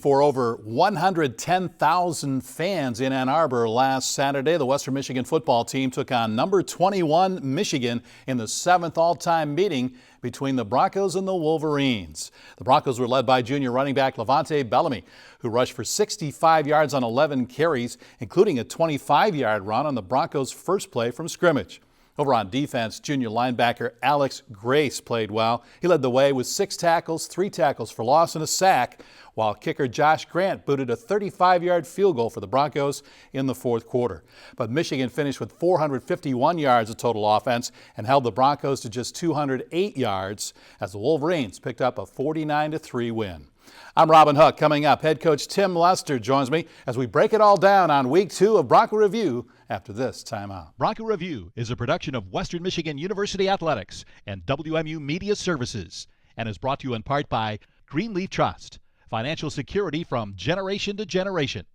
for over 110,000 fans in Ann Arbor last Saturday, the Western Michigan football team took on number 21 Michigan in the 7th all-time meeting between the Broncos and the Wolverines. The Broncos were led by junior running back Levante Bellamy, who rushed for 65 yards on 11 carries, including a 25-yard run on the Broncos' first play from scrimmage. Over on defense, junior linebacker Alex Grace played well. He led the way with 6 tackles, 3 tackles for loss, and a sack, while kicker Josh Grant booted a 35-yard field goal for the Broncos in the 4th quarter. But Michigan finished with 451 yards of total offense and held the Broncos to just 208 yards as the Wolverines picked up a 49-3 win. I'm Robin Hook. Coming up, head coach Tim Lester joins me as we break it all down on week 2 of Bronco Review after this timeout. Bronco Review is a production of Western Michigan University Athletics and WMU Media Services and is brought to you in part by Greenleaf Trust, financial security from generation to generation.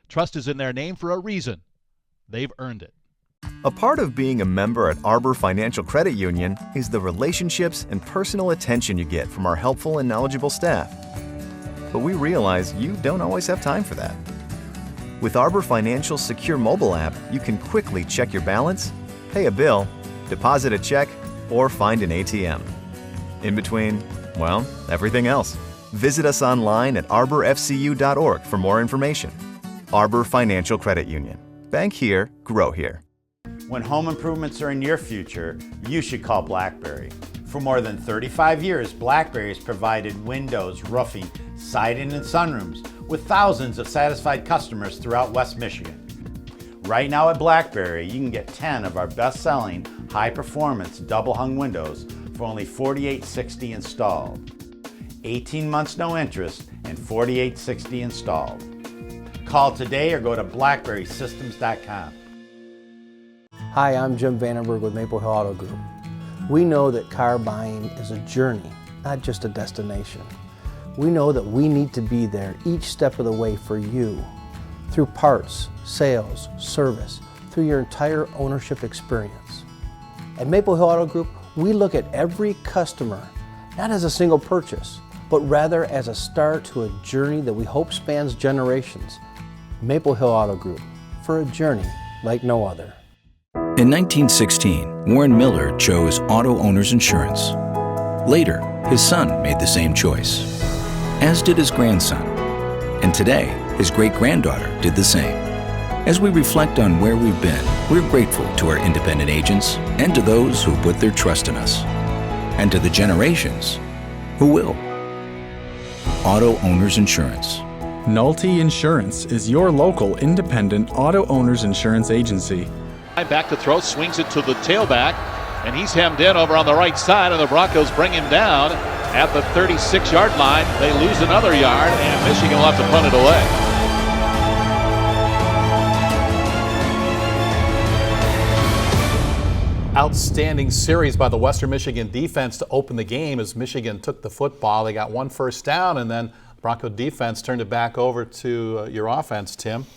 Trust is in their name for a reason. They've earned it. A part of being a member at Arbor Financial Credit Union is the relationships and personal attention you get from our helpful and knowledgeable staff. But we realize you don't always have time for that. With Arbor Financial's secure mobile app, you can quickly check your balance, pay a bill, deposit a check, or find an ATM. In between, well, everything else. Visit us online at arborfcu.org for more information. Arbor Financial Credit Union. Bank here, grow here. When home improvements are in your future, you should call BlackBerry. For more than 35 years, BlackBerry has provided windows, roofing, siding, and sunrooms with thousands of satisfied customers throughout West Michigan. Right now at BlackBerry, you can get 10 of our best-selling, high-performance double-hung windows for only $48.60 installed. 18 months no interest and $48.60 installed. Call today or go to blackberrysystems.com. Hi, I'm Jim Vandenberg with Maple Hill Auto Group. We know that car buying is a journey, not just a destination. We know that we need to be there each step of the way for you, through parts, sales, service, through your entire ownership experience. At Maple Hill Auto Group, we look at every customer not as a single purchase, but rather as a start to a journey that we hope spans generations. Maple Hill Auto Group, for a journey like no other. In 1916, Warren Miller chose auto owner's insurance. Later, his son made the same choice, as did his grandson. And today, his great-granddaughter did the same. As we reflect on where we've been, we're grateful to our independent agents and to those who put their trust in us, and to the generations who will. Auto Owners Insurance. Nolte Insurance is your local independent auto owners insurance agency. Back to throw, swings it to the tailback, and he's hemmed in over on the right side, and the Broncos bring him down at the 36-yard line. They lose another yard, and Michigan will have to punt it away. Outstanding series by the Western Michigan defense to open the game as Michigan took the football. They got 1 first down, and then Bronco defense turned it back over to your offense, Tim.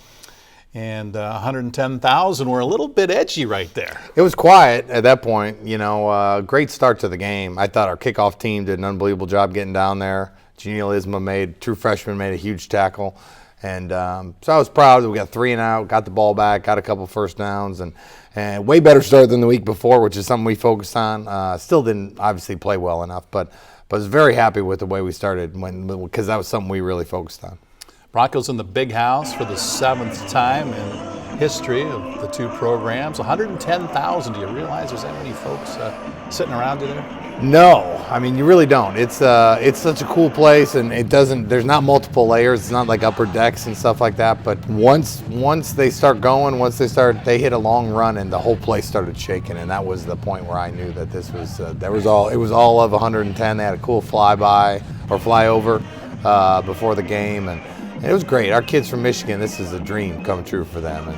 And 110,000 were a little bit edgy right there. It was quiet at that point. You know, great start to the game. I thought our kickoff team did an unbelievable job getting down there. Genial Isma, true freshman, made a huge tackle. And so I was proud that we got 3 and out, got the ball back, got a couple first downs, and way better start than the week before, which is something we focused on. Still didn't obviously play well enough, but was very happy with the way we started because that was something we really focused on. Broncos in the big house for the 7th time in history of the 2 programs. 110,000. Do you realize there's that many folks sitting around you there? No, I mean you really don't. It's such a cool place, and there's not multiple layers. It's not like upper decks and stuff like that. But once they start going, they hit a long run, and the whole place started shaking, and that was the point where I knew that this was it was all of 110. They had a cool flyover before the game, and it was great. Our kids from Michigan, this is a dream come true for them,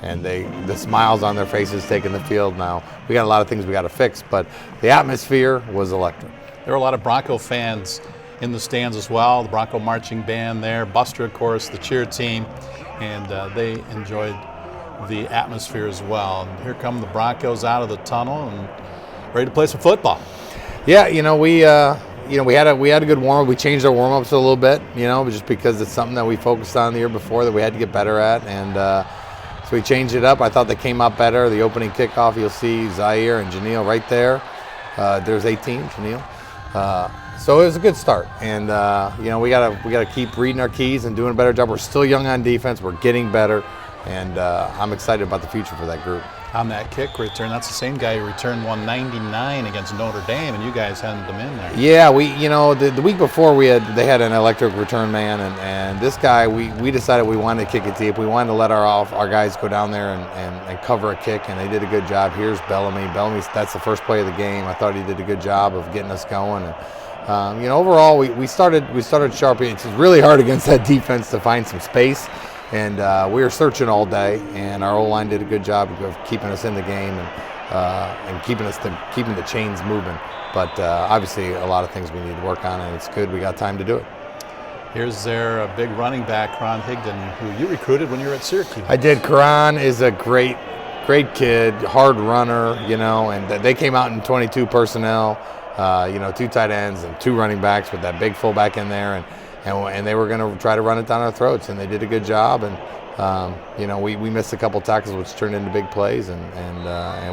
and the smiles on their faces taking the field now. We got a lot of things we got to fix, but the atmosphere was electric. There were a lot of Bronco fans in the stands as well. The Bronco marching band there, Buster, of course, the cheer team, and they enjoyed the atmosphere as well. And here come the Broncos out of the tunnel and ready to play some football. Yeah, you know, we you know, we had a good warm-up. We changed our warm-ups a little bit, you know, just because it's something that we focused on the year before that we had to get better at, and so we changed it up. I thought they came out better. The opening kickoff, you'll see Zaire and Janelle right there. There's 18, Janelle. So it was a good start, and you know, we gotta keep reading our keys and doing a better job. We're still young on defense. We're getting better, and I'm excited about the future for that group. On that kick return, that's the same guy who returned 199 against Notre Dame, and you guys handed him in there. Yeah, you know, the week before they had an electric return man, and this guy, we decided we wanted to kick it deep. We wanted to let our guys go down there and cover a kick, and they did a good job. Here's Bellamy. That's the first play of the game. I thought he did a good job of getting us going. And, you know, overall, we started sharp. It's really hard against that defense to find some space. And we were searching all day, and our O-line did a good job of keeping us in the game and keeping the chains moving. But obviously, a lot of things we need to work on, and it's good we got time to do it. Here's their big running back, Karan Higdon, who you recruited when you were at Syracuse. I did. Karan is a great kid, hard runner, you know, and they came out in 22 personnel, you know, 2 tight ends and 2 running backs with that big fullback in there, and they were going to try to run it down our throats, and they did a good job. And you know, we missed a couple tackles, which turned into big plays, and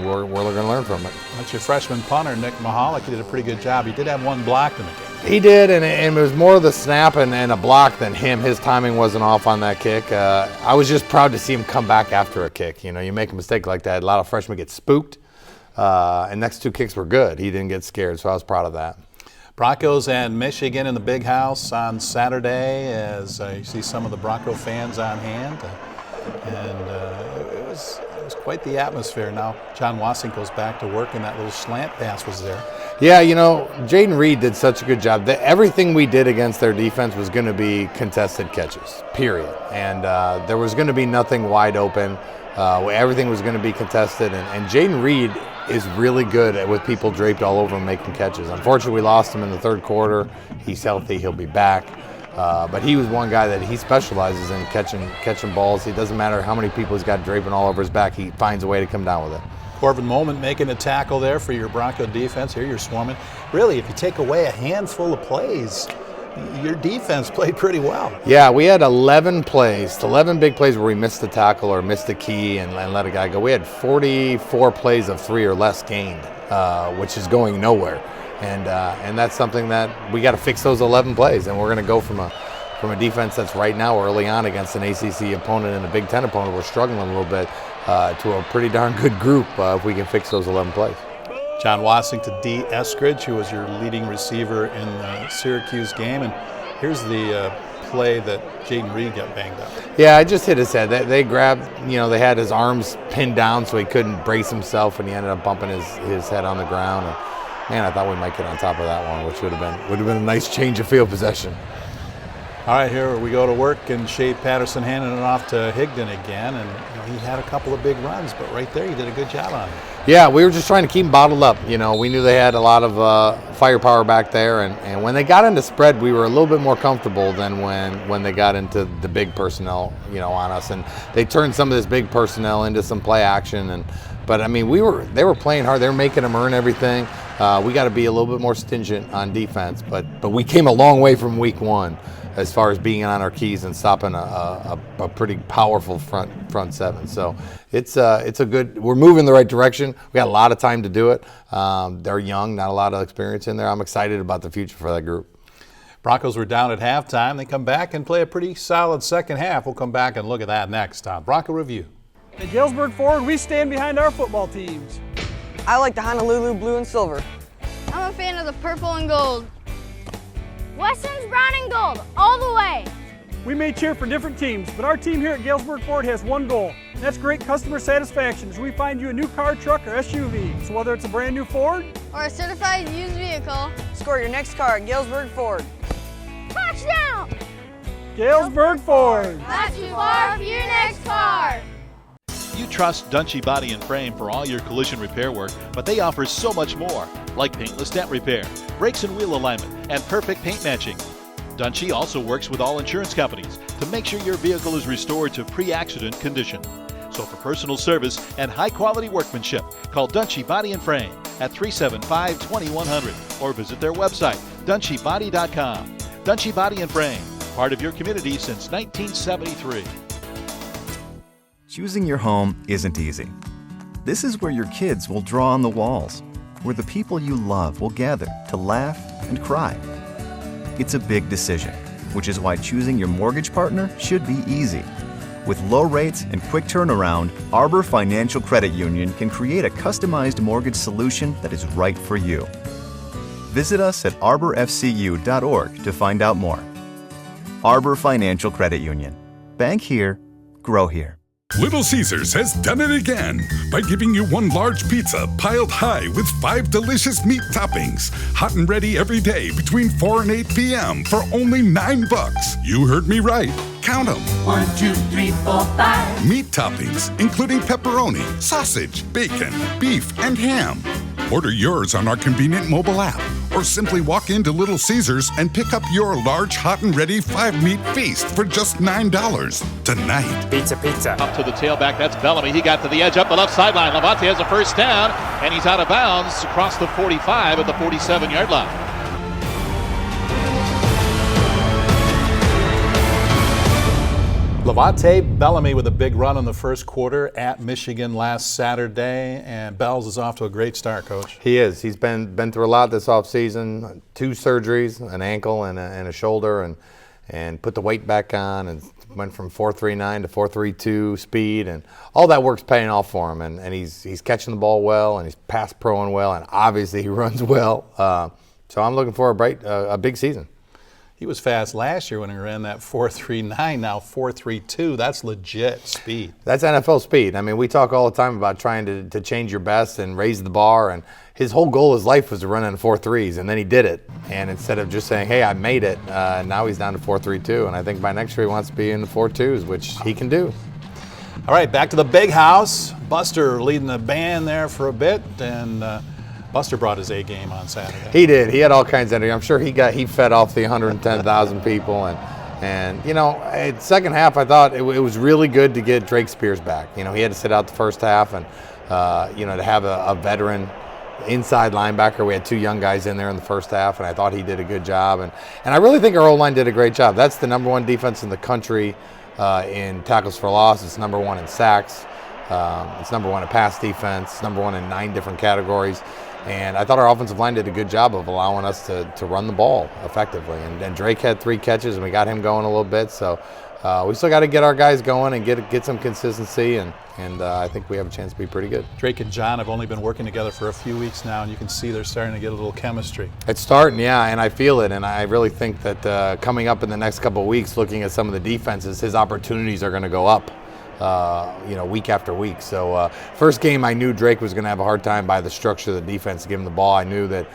we're going to learn from it. That's your freshman punter, Nick Mahalik. He did a pretty good job. He did have 1 block in the game. He did, and it was more the snap and a block than him. His timing wasn't off on that kick. I was just proud to see him come back after a kick. You know, you make a mistake like that, a lot of freshmen get spooked, and next 2 kicks were good. He didn't get scared, so I was proud of that. Broncos and Michigan in the Big House on Saturday, as you see some of the Bronco fans on hand, and it was quite the atmosphere. Now John Wassink goes back to work, and that little slant pass was there. Yeah, you know, Jaden Reed did such a good job. Everything we did against their defense was going to be contested catches, period, and there was going to be nothing wide open. Everything was going to be contested, and Jaden Reed is really good with people draped all over him making catches. Unfortunately, we lost him in the 3rd quarter. He's healthy, he'll be back. But he was one guy that he specializes in catching balls. It doesn't matter how many people he's got draping all over his back, he finds a way to come down with it. Corvin Moment making a tackle there for your Bronco defense. Here you're swarming. Really, if you take away a handful of plays, your defense played pretty well. Yeah, we had 11 big plays where we missed the tackle or missed the key and let a guy go. We had 44 plays of 3 or less gained, which is going nowhere. And that's something that we got to fix, those 11 plays. And we're going to go from a defense that's right now early on against an ACC opponent and a Big Ten opponent, we're struggling a little bit, to a pretty darn good group if we can fix those 11 plays. John Wassink to D. Eskridge, who was your leading receiver in the Syracuse game. And here's the play that Jaden Reed got banged up. Yeah, I just hit his head. They grabbed, you know, they had his arms pinned down so he couldn't brace himself, and he ended up bumping his head on the ground. And man, I thought we might get on top of that one, which would have been a nice change of field possession. All right, here we go to work, and Shea Patterson handing it off to Higdon again, and you know, he had a couple of big runs, but right there he did a good job on it. Yeah, we were just trying to keep them bottled up. You know, we knew they had a lot of firepower back there, and when they got into spread, we were a little bit more comfortable than when they got into the big personnel, you know, on us, and they turned some of this big personnel into some play action. But I mean, they were playing hard. They were making them earn everything. We got to be a little bit more stingent on defense, but we came a long way from week 1. As far as being on our keys and stopping a pretty powerful front 7. So it's a good, we're moving in the right direction. We got a lot of time to do it. They're young, not a lot of experience in there. I'm excited about the future for that group. Broncos were down at halftime. They come back and play a pretty solid second half. We'll come back and look at that next on Bronco Review. At Galesburg Ford, we stand behind our football teams. I like the Honolulu blue and silver. I'm a fan of the purple and gold. Weston's brown and gold, all the way. We may cheer for different teams, but our team here at Galesburg Ford has one goal, and that's great customer satisfaction as we find you a new car, truck, or SUV. So whether it's a brand new Ford or a certified used vehicle, score your next car at Galesburg Ford. Touchdown! Galesburg Ford. Not too far for your next car. You trust Dunchie Body and Frame for all your collision repair work, but they offer so much more, like paintless dent repair, brakes and wheel alignment, and perfect paint matching. Dunchie also works with all insurance companies to make sure your vehicle is restored to pre-accident condition. So for personal service and high-quality workmanship, call Dunchie Body and Frame at 375-2100 or visit their website, DunshieBody.com. Dunshie Body and Frame, part of your community since 1973. Choosing your home isn't easy. This is where your kids will draw on the walls, where the people you love will gather to laugh and cry. It's a big decision, which is why choosing your mortgage partner should be easy. With low rates and quick turnaround, Arbor Financial Credit Union can create a customized mortgage solution that is right for you. Visit us at arborfcu.org to find out more. Arbor Financial Credit Union. Bank here, grow here. Little Caesars has done it again by giving you one large pizza piled high with 5 delicious meat toppings. Hot and ready every day between 4 and 8 p.m. for only $9. You heard me right. Count them. 1, 2, 3, 4, 5. Meat toppings, including pepperoni, sausage, bacon, beef, and ham. Order yours on our convenient mobile app or simply walk into Little Caesars and pick up your large, hot and ready 5-meat feast for just $9 tonight. Pizza, pizza. Up to the tailback, that's Bellamy. He got to the edge up the left sideline. Levante has a first down, and he's out of bounds across the 45 at the 47-yard line. Levante Bellamy with a big run in the first quarter at Michigan last Saturday, and Bells is off to a great start, Coach. He is. He's been through a lot this offseason, 2 surgeries, an ankle and a shoulder, and put the weight back on and went from 4.39 to 4.32 speed, and all that work's paying off for him. And he's catching the ball well, and he's pass proing well, and obviously he runs well. So I'm looking for a big season. He was fast last year when he ran that 4.39, now 4.32. That's legit speed. That's NFL speed. I mean, we talk all the time about trying to change your best and raise the bar, and his whole goal of his life was to run in 4.3s, and then he did it. And instead of just saying, hey, I made it, now he's down to 4.32, and I think by next year he wants to be in the 4.2s, which he can do. All right, back to the big house. Buster leading the band there for a bit, and Buster brought his A game on Saturday. He did. He had all kinds of energy. I'm sure he fed off the 110,000 people, and you know, second half I thought it was really good to get Drake Spears back. You know, he had to sit out the first half, and you know, to have a veteran inside linebacker. We had 2 young guys in there in the first half, and I thought he did a good job. And I really think our O-line did a great job. That's the #1 defense in the country in tackles for loss. It's #1 in sacks. It's #1 in pass defense. It's #1 in 9 different categories. And I thought our offensive line did a good job of allowing us to run the ball effectively. And Drake had 3 catches, and we got him going a little bit. So we still got to get our guys going and get some consistency, and I think we have a chance to be pretty good. Drake and John have only been working together for a few weeks now, and you can see they're starting to get a little chemistry. It's starting, yeah, and I feel it. And I really think that coming up in the next couple of weeks, looking at some of the defenses, his opportunities are going to go up. You know, week after week. So first game, I knew Drake was going to have a hard time by the structure of the defense to give him the ball. I knew that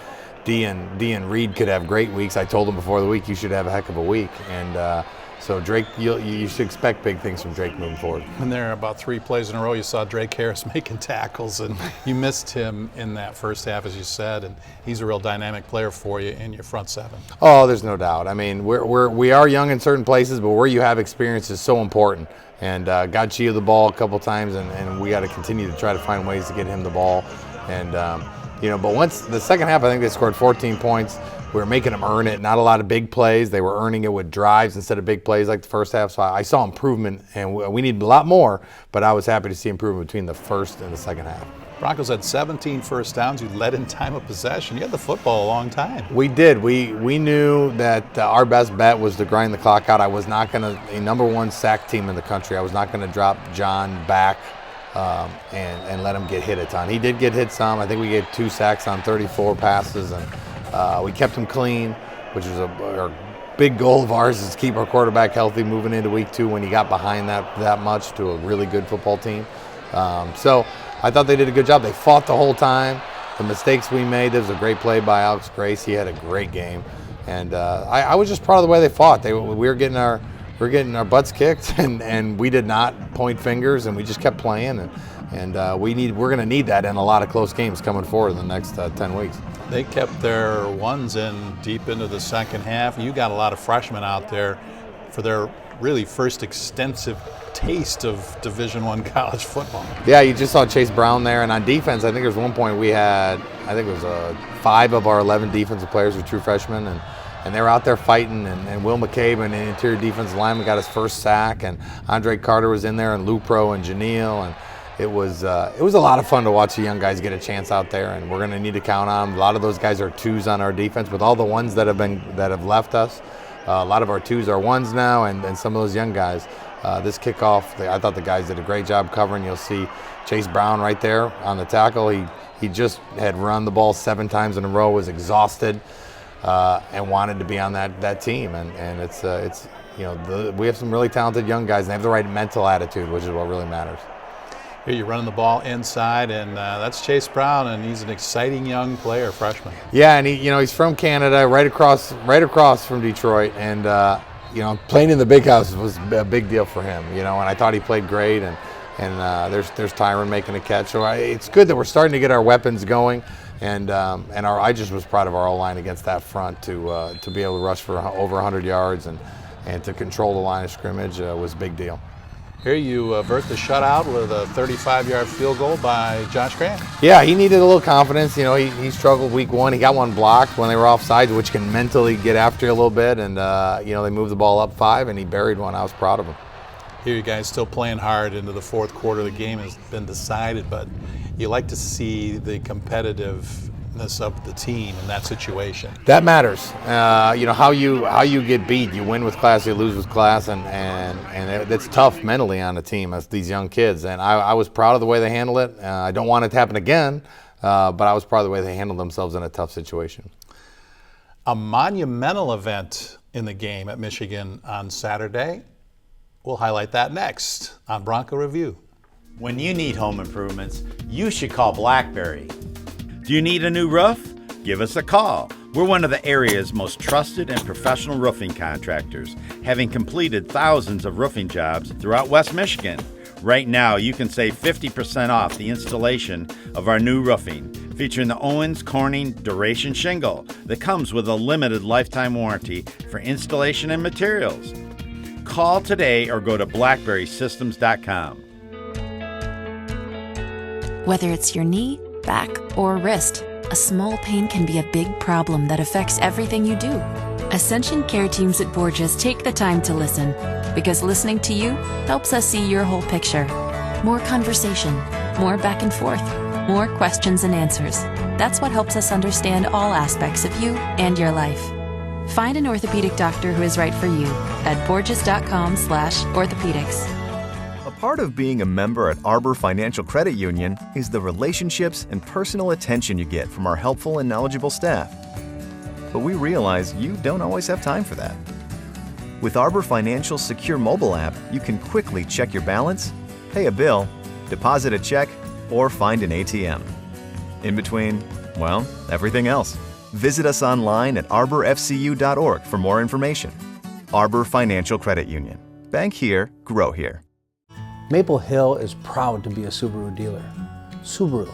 D and Reed could have great weeks. I told him before the week, you should have a heck of a week. And so Drake, you should expect big things from Drake moving forward. And there, about 3 plays in a row, you saw Drake Harris making tackles, and you missed him in that first half, as you said. And he's a real dynamic player for you in your front 7. Oh, there's no doubt. I mean, we are young in certain places, but where you have experience is so important. And got Gio the ball a couple times, and we got to continue to try to find ways to get him the ball. And you know, but once the second half, I think they scored 14 points. We were making them earn it. Not a lot of big plays. They were earning it with drives instead of big plays like the first half. So I saw improvement, and we need a lot more. But I was happy to see improvement between the first and the second half. Broncos had 17 first downs. You led in time of possession. You had the football a long time. We did. We knew that our best bet was to grind the clock out. I was not going to, a #1 sack team in the country, I was not going to drop John back and let him get hit a ton. He did get hit some. I think we gave 2 sacks on 34 passes, and we kept him clean, which was a big goal of ours, is to keep our quarterback healthy moving into week 2 when he got behind that much to a really good football team. So I thought they did a good job. They fought the whole time. The mistakes we made, there was a great play by Alex Grace. He had a great game. And I was just proud of the way they fought. We were getting our butts kicked, and we did not point fingers, and we just kept playing. And we're going to need that in a lot of close games coming forward in the next 10 weeks. They kept their ones in deep into the second half. You got a lot of freshmen out there for their really first extensive taste of Division I college football. Yeah, you just saw Chase Brown there, and on defense, I think there was one point we had, I think it was 5 of our 11 defensive players are true freshmen, and they were out there fighting, and Will McCabe, an interior defensive lineman, got his first sack, and Andre Carter was in there, and Lupro and Janelle, and it was a lot of fun to watch the young guys get a chance out there, and we're going to need to count on them. A lot of those guys are 2s on our defense. With all the ones that have left us, a lot of our 2s are 1s now, and some of those young guys. This kickoff, I thought the guys did a great job covering. You'll see Chase Brown right there on the tackle. He just had run the ball 7 times in a row, was exhausted, and wanted to be on that team. And it's we have some really talented young guys, and they have the right mental attitude, which is what really matters. Here you're running the ball inside, and that's Chase Brown, and he's an exciting young player, freshman. Yeah, and he's from Canada, right across from Detroit, and playing in the big house was a big deal for him. And I thought he played great, and there's Tyron making a catch. So it's good that we're starting to get our weapons going, and I just was proud of our O-line against that front to be able to rush for over 100 yards and to control the line of scrimmage was a big deal. Here you avert the shutout with a 35-yard field goal by Josh Grant. Yeah, he needed a little confidence. He struggled week 1. He got one blocked when they were offsides, which can mentally get after you a little bit. And, they moved the ball up 5, and he buried one. I was proud of him. Here you guys still playing hard into the 4th quarter. The game has been decided, but you like to see the competitiveness of the team in that situation. That matters. How you get beat. You win with class, you lose with class, and it's tough mentally on the team as these young kids. And I was proud of the way they handled it. I don't want it to happen again, but I was proud of the way they handled themselves in a tough situation. A monumental event in the game at Michigan on Saturday. We'll highlight that next on Bronco Review. When you need home improvements, you should call Blackberry. Do you need a new roof? Give us a call. We're one of the area's most trusted and professional roofing contractors, having completed thousands of roofing jobs throughout West Michigan. Right now, you can save 50% off the installation of our new roofing, featuring the Owens Corning Duration Shingle that comes with a limited lifetime warranty for installation and materials. Call today or go to blackberrysystems.com. Whether it's your knee, back, or wrist, a small pain can be a big problem that affects everything you do. Ascension Care Teams at Borgias take the time to listen, because listening to you helps us see your whole picture. More conversation, more back and forth, more questions and answers. That's what helps us understand all aspects of you and your life. Find an orthopedic doctor who is right for you at borgias.com/orthopedics. A part of being a member at Arbor Financial Credit Union is the relationships and personal attention you get from our helpful and knowledgeable staff. But we realize you don't always have time for that. With Arbor Financial's secure mobile app, you can quickly check your balance, pay a bill, deposit a check, or find an ATM. In between, well, everything else. Visit us online at arborfcu.org for more information. Arbor Financial Credit Union. Bank here, grow here. Maple Hill is proud to be a Subaru dealer. Subaru,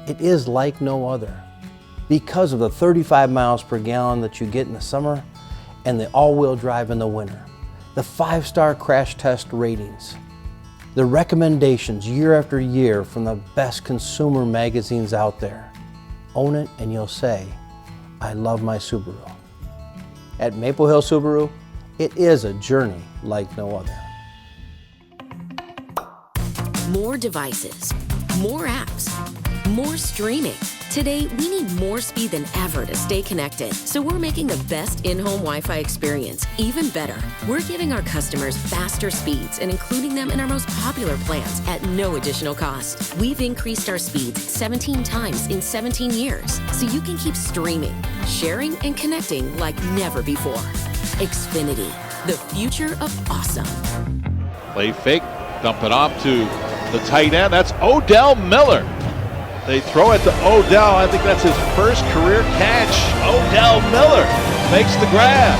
it is like no other. Because of the 35 miles per gallon that you get in the summer and the all-wheel drive in the winter, the 5-star crash test ratings, the recommendations year after year from the best consumer magazines out there. Own it and you'll say, I love my Subaru. At Maple Hill Subaru, it is a journey like no other. More devices, more apps, more streaming. Today, we need more speed than ever to stay connected. So we're making the best in-home Wi-Fi experience even better. We're giving our customers faster speeds and including them in our most popular plans at no additional cost. We've increased our speeds 17 times in 17 years, so you can keep streaming, sharing, and connecting like never before. Xfinity, the future of awesome. Play fake, dump it off to the tight end. That's Odell Miller. They throw it to Odell. I think that's his first career catch. Odell Miller makes the grab.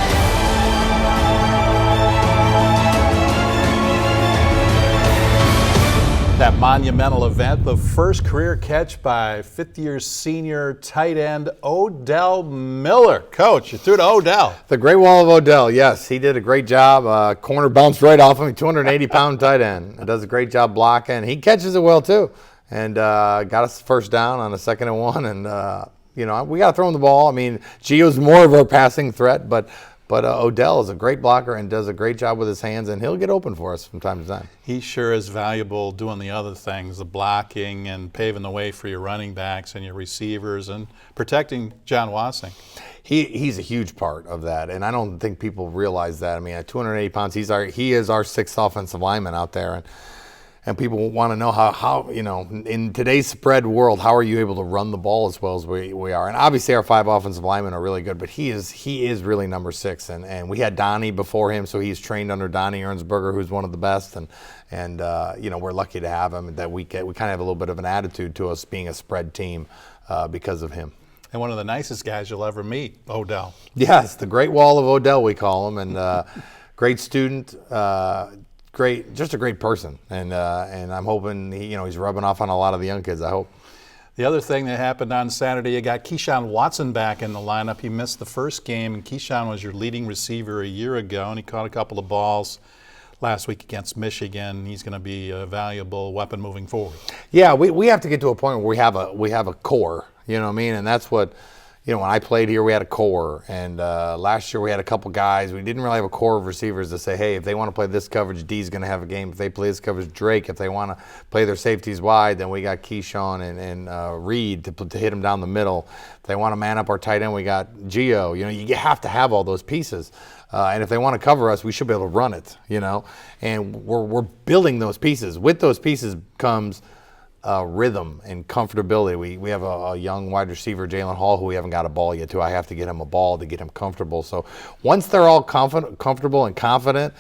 That monumental event, the first career catch by fifth-year senior tight end Odell Miller. Coach, you threw to Odell. The great wall of Odell, yes. He did a great job. Corner bounced right off him, 280-pound tight end. Does a great job blocking. He catches it well, too. And got us first down on a 2nd and 1, and You know, we got to throw him the ball. I mean, Gio's more of our passing threat, but Odell is a great blocker and does a great job with his hands, and he'll get open for us from time to time. He sure is valuable doing the other things, the blocking and paving the way for your running backs and your receivers and protecting John Wassing. He's a huge part of that, and I don't think people realize that. I mean, at 280 pounds, he is our sixth offensive lineman out there, and people want to know how you know, in today's spread world, how are you able to run the ball as well as we are? And obviously our 5 offensive linemen are really good, but he is really number 6, and we had Donnie before him, so he's trained under Donnie Ernsberger, who's one of the best, and you know, we're lucky to have him. That we kind of have a little bit of an attitude to us being a spread team because of him. And one of the nicest guys you'll ever meet, Odell. Yes, the Great Wall of Odell, we call him, and great student, just a great person, and I'm hoping he's rubbing off on a lot of the young kids. I hope. The other thing that happened on Saturday, you got Keyshawn Watson back in the lineup. He missed the first game, and Keyshawn was your leading receiver a year ago, and he caught a couple of balls last week against Michigan. He's going to be a valuable weapon moving forward. Yeah, we have to get to a point where we have a core. You know what I mean? And that's what, when I played here, we had a core. And last year we had a couple guys. We didn't really have a core of receivers to say, hey, if they want to play this coverage, D's going to have a game. If they play this coverage, Drake. If they want to play their safeties wide, then we got Keyshawn and Reed to hit them down the middle. If they want to man up our tight end, we got Gio. You have to have all those pieces. And if they want to cover us, we should be able to run it, And we're building those pieces. With those pieces comes rhythm and comfortability. We have a young wide receiver, Jalen Hall, who we haven't got a ball yet to. I have to get him a ball to get him comfortable. So once they're all comfortable and confident,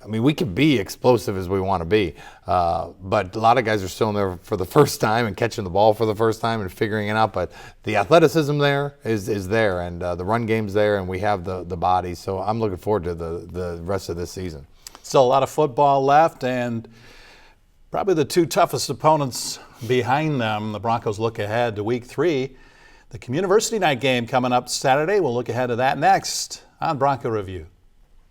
I mean, we can be explosive as we want to be. But a lot of guys are still in there for the first time and catching the ball for the first time and figuring it out. But the athleticism there is there, and the run game's there, and we have the bodies. So I'm looking forward to the rest of this season. Still a lot of football left, and probably the 2 toughest opponents behind them. The Broncos look ahead to Week 3. The Community Night game coming up Saturday. We'll look ahead to that next on Bronco Review.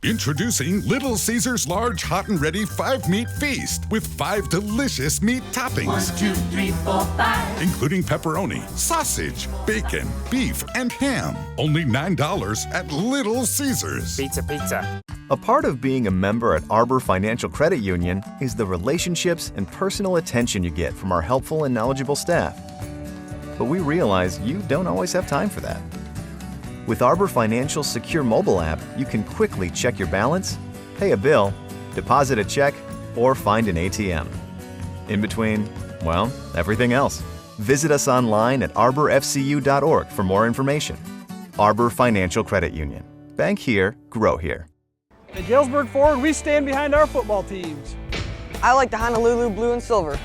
Introducing Little Caesar's large hot and ready 5-meat feast with 5 delicious meat toppings. 1, 2, 3, 4, 5. Including pepperoni, sausage, bacon, beef, and ham. Only $9 at Little Caesar's. Pizza. A part of being a member at Arbor Financial Credit Union is the relationships and personal attention you get from our helpful and knowledgeable staff. But we realize you don't always have time for that. With Arbor Financial's secure mobile app, you can quickly check your balance, pay a bill, deposit a check, or find an ATM. In between, well, everything else. Visit us online at arborfcu.org for more information. Arbor Financial Credit Union. Bank here, grow here. At Galesburg Ford, we stand behind our football teams. I like the Honolulu blue and silver.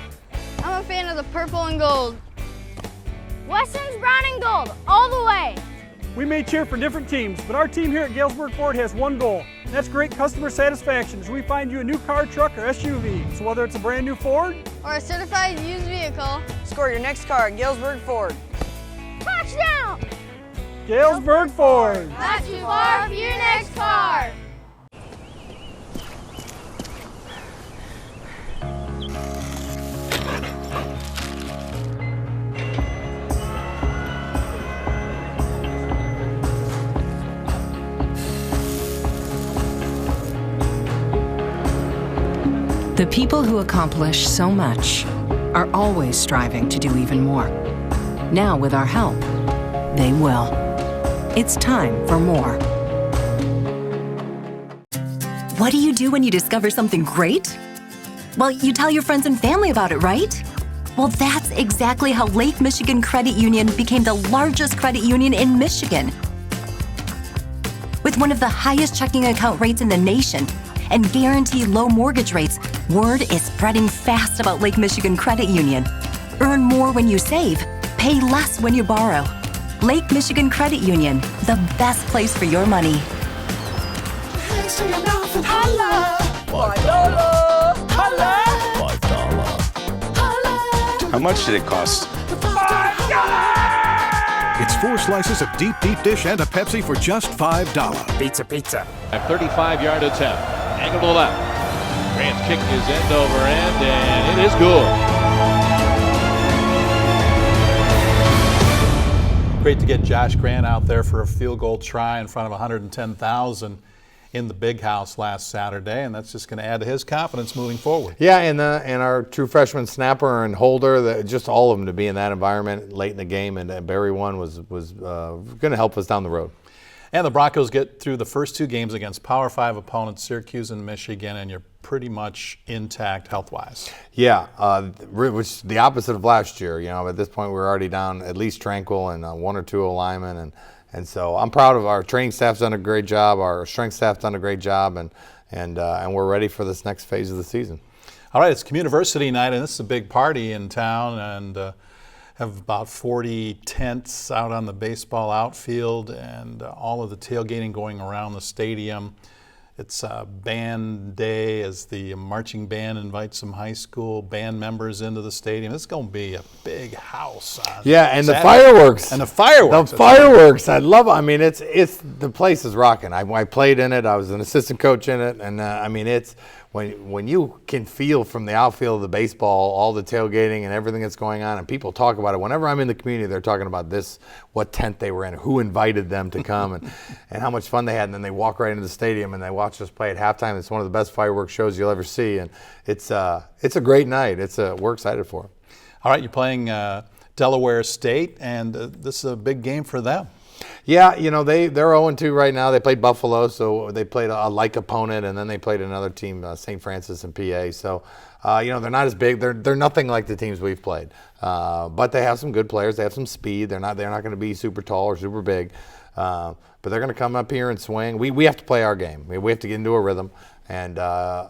I'm a fan of the purple and gold. Weston's brown and gold, all the way. We may cheer for different teams, but our team here at Galesburg Ford has one goal, and that's great customer satisfaction as we find you a new car, truck, or SUV. So whether it's a brand new Ford or a certified used vehicle, score your next car at Galesburg Ford. Touchdown! Galesburg Ford. Not too far for your next car. The people who accomplish so much are always striving to do even more. Now, with our help, they will. It's time for more. What do you do when you discover something great? Well, you tell your friends and family about it, right? Well, that's exactly how Lake Michigan Credit Union became the largest credit union in Michigan. With one of the highest checking account rates in the nation and guaranteed low mortgage rates, word is spreading fast about Lake Michigan Credit Union. Earn more when you save, pay less when you borrow. Lake Michigan Credit Union, the best place for your money. Hands to your mouth and holla. $5. Holla. $5. How much did it cost? $5. It's 4 slices of deep dish and a Pepsi for just $5. Pizza. A 35-yard attempt. Angle to the left. Grant's kick is end over end, and it is good. Great to get Josh Grant out there for a field goal try in front of 110,000 in the big house last Saturday, and that's just going to add to his confidence moving forward. Yeah, and our true freshman snapper and holder, just all of them to be in that environment late in the game, and Barry one was going to help us down the road. And the Broncos get through the first two games against Power 5 opponents, Syracuse and Michigan, and you're pretty much intact health-wise. Yeah, which the opposite of last year. You know, at this point we're already down at least Tranquil and one or two linemen, and so I'm proud of our training staff's done a great job, our strength staff's done a great job, and we're ready for this next phase of the season. All right, it's Communiversity night, and this is a big party in town, and have about 40 tents out on the baseball outfield, and all of the tailgating going around the stadium. It's band day as the marching band invites some high school band members into the stadium. It's going to be a big house on and Saturday. the fireworks. And the fireworks. The fireworks. I love it. I mean, it's the place is rocking. I played in it. I was an assistant coach in it. And, I mean, it's when you can feel from the outfield of the baseball, all the tailgating and everything that's going on, and people talk about it. Whenever I'm in the community, they're talking about this, what tent they were in, who invited them to come, and how much fun they had. And then they walk right into the stadium and they watch us play at halftime. It's one of the best fireworks shows you'll ever see. And it's a great night. We're excited for it. All right, you're playing Delaware State, and this is a big game for them. Yeah, you know, they're 0-2 right now. They played Buffalo, so they played a like opponent, and then they played another team, St. Francis and PA. So, you know, they're not as big. They're nothing like the teams we've played. But they have some good players. They have some speed. They're not going to be super tall or super big. But they're going to come up here and swing. We have to play our game. We have to get into a rhythm. And,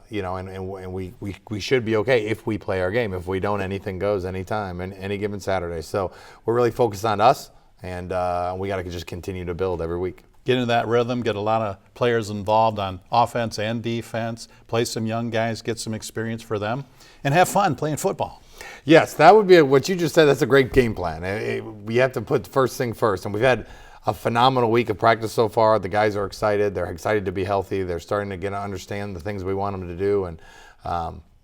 you know, and we should be okay if we play our game. If we don't, anything goes anytime, and any given Saturday. So we're really focused on us. And we got to just continue to build every week. Get into that rhythm, get a lot of players involved on offense and defense, play some young guys, get some experience for them, and have fun playing football. Yes, that would be what you just said. That's a great game plan. We have to put the first thing first. And we've had a phenomenal week of practice so far. The guys are excited. They're excited to be healthy. They're starting to get to understand the things we want them to do. And,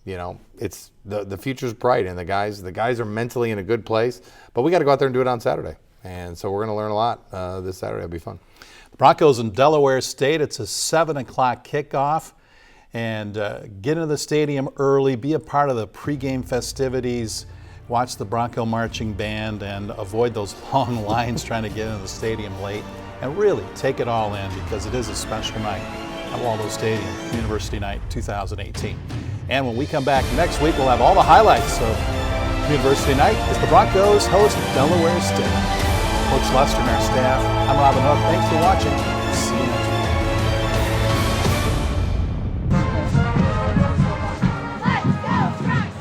you know, it's the future's bright. And the guys are mentally in a good place. But we got to go out there and do it on Saturday. And so we're going to learn a lot this Saturday. It'll be fun. The Broncos in Delaware State. It's a 7 o'clock kickoff. And get into the stadium early. Be a part of the pregame festivities. Watch the Bronco marching band and avoid those long lines trying to get into the stadium late. And really take it all in because it is a special night at Waldo Stadium, University Night 2018. And when we come back next week, we'll have all the highlights of University Night as the Broncos host Delaware State. Coach Lester and our staff, I'm Robin Hook. Thanks for watching. See you next week.